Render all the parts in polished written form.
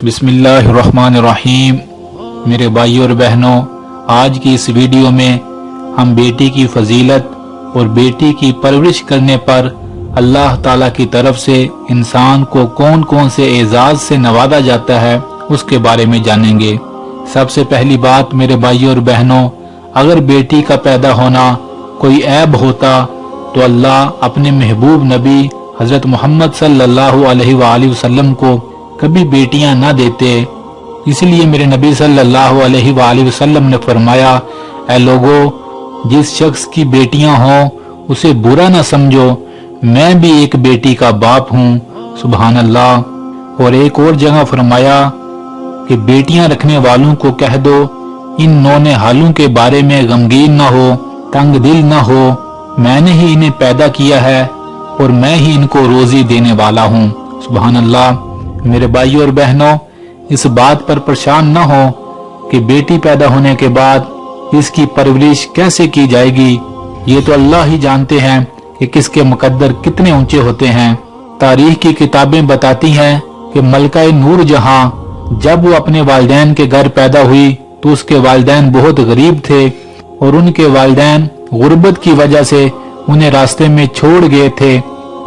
बिस्मिल्लाहिर्रहमानिर्रहीम। मेरे भाइयों और बहनों, आज की इस वीडियो में हम बेटी की फजीलत और बेटी की परवरिश करने पर अल्लाह ताला की तरफ से इंसान को कौन कौन से एजाज से नवाजा जाता है उसके बारे में जानेंगे। सबसे पहली बात मेरे भाइयों और बहनों, अगर बेटी का पैदा होना कोई ऐब होता तो अल्लाह अपने महबूब नबी हजरत मोहम्मद सल्लल्लाहु अलैहि वसल्लम को कभी बेटियां ना देते। इसलिए मेरे नबी सल्लल्लाहु अलैहि वसल्लम ने फरमाया, ऐ लोगो, जिस शख्स की बेटियां हों उसे बुरा ना समझो, मैं भी एक बेटी का बाप हूँ। सुभान अल्लाह। और एक और जगह फरमाया कि बेटियां रखने वालों को कह दो, इन नौने हालों के बारे में गमगीन ना हो, तंग दिल ना हो, मैंने ही इन्हें पैदा किया है और मैं ही इनको रोजी देने वाला हूँ। सुभान अल्लाह। मेरे भाइयों और बहनों, इस बात पर परेशान न हो कि बेटी पैदा होने के बाद इसकी परवरिश कैसे की जाएगी। ये तो अल्लाह ही जानते हैं कि किसके मुकद्दर कितने ऊंचे होते हैं। तारीख की किताबें बताती हैं कि मलका नूर जहां जब वो अपने वालिदैन के घर पैदा हुई तो उसके वालिदैन बहुत गरीब थे और उनके वालिदैन गुर्बत की वजह से उन्हें रास्ते में छोड़ गए थे,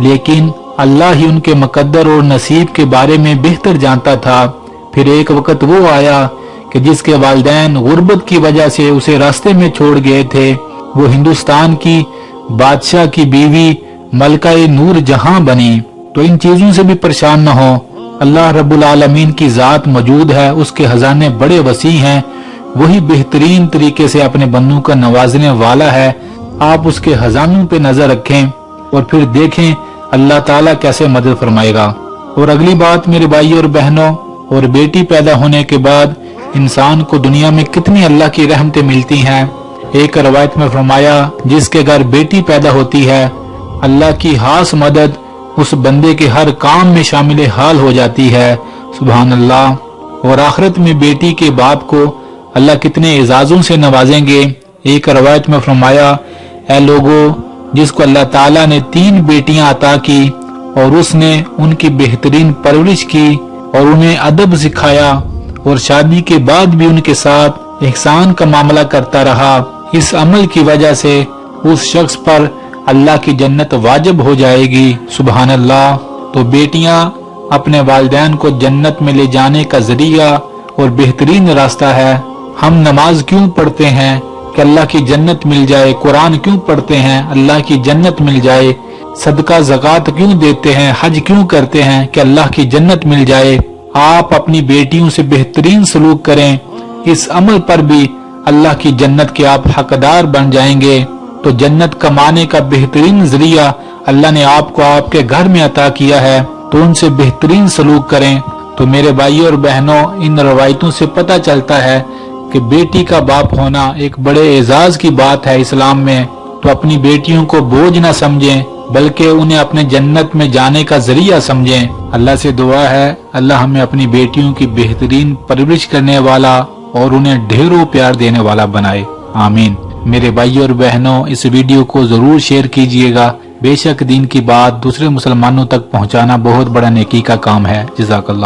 लेकिन अल्लाह ही उनके मुकद्दर और नसीब के बारे में बेहतर जानता था। फिर एक वक्त वो आया कि जिसके वालिदैन गुर्बत की वजह से उसे रास्ते में छोड़ गए थे, वो हिंदुस्तान की बादशाह की बीवी मलका नूर जहां बनी। तो इन चीजों से भी परेशान न हो। अल्लाह रब्बुल आलमीन की जात मौजूद है, उसके खजाने बड़े वसी हैं, वही बेहतरीन तरीके से अपने बंदों का नवाजने वाला है। आप उसके खजानों पे नजर रखें और फिर देखें अल्लाह ताला कैसे मदद फरमाएगा। और अगली बात मेरे भाइयों और बहनों, और बेटी पैदा होने के बाद इंसान को दुनिया में कितनी अल्लाह की रहमतें मिलती हैं। एक रवायत में फरमाया, जिसके घर बेटी पैदा होती है अल्लाह की खास मदद उस बंदे के हर काम में शामिल हाल हो जाती है। सुभान अल्लाह। और आखिरत में बेटी के बाप को अल्लाह कितने एजाजों से नवाजेंगे। एक रवायत में फरमाया, ऐ लोगो, जिसको अल्लाह ताला ने 3 बेटियां अता की और उसने उनकी बेहतरीन परवरिश की और उन्हें अदब सिखाया और शादी के बाद भी उनके साथ एहसान का मामला करता रहा, इस अमल की वजह से उस शख्स पर अल्लाह की जन्नत वाजिब हो जाएगी। सुभान अल्लाह। तो बेटियां अपने वालिदैन को जन्नत में ले जाने का जरिया और बेहतरीन रास्ता है। हम नमाज क्यों पढ़ते हैं कि अल्लाह की जन्नत मिल जाए, कुरान क्यों पढ़ते हैं अल्लाह की जन्नत मिल जाए, सदका ज़कात क्यों देते हैं, हज क्यों करते हैं कि अल्लाह की जन्नत मिल जाए। आप अपनी बेटियों से बेहतरीन सलूक करें, इस अमल पर भी अल्लाह की जन्नत के आप हकदार बन जाएंगे। तो जन्नत कमाने का बेहतरीन जरिया अल्लाह ने आपको आपके घर में अता किया है, तो उनसे बेहतरीन सलूक करें। तो मेरे भाइयों और बहनों, इन रवायतों से पता चलता है कि बेटी का बाप होना एक बड़े एजाज की बात है इस्लाम में। तो अपनी बेटियों को बोझ न समझें, बल्कि उन्हें अपने जन्नत में जाने का जरिया समझें। अल्लाह से दुआ है अल्लाह हमें अपनी बेटियों की बेहतरीन परवरिश करने वाला और उन्हें ढेरों प्यार देने वाला बनाए। आमीन। मेरे भाइयों और बहनों, इस वीडियो को जरूर शेयर कीजिएगा। बेशक दीन की बात दूसरे मुसलमानों तक पहुंचाना बहुत बड़ा नेकी का काम है। जज़ाकल्लाह।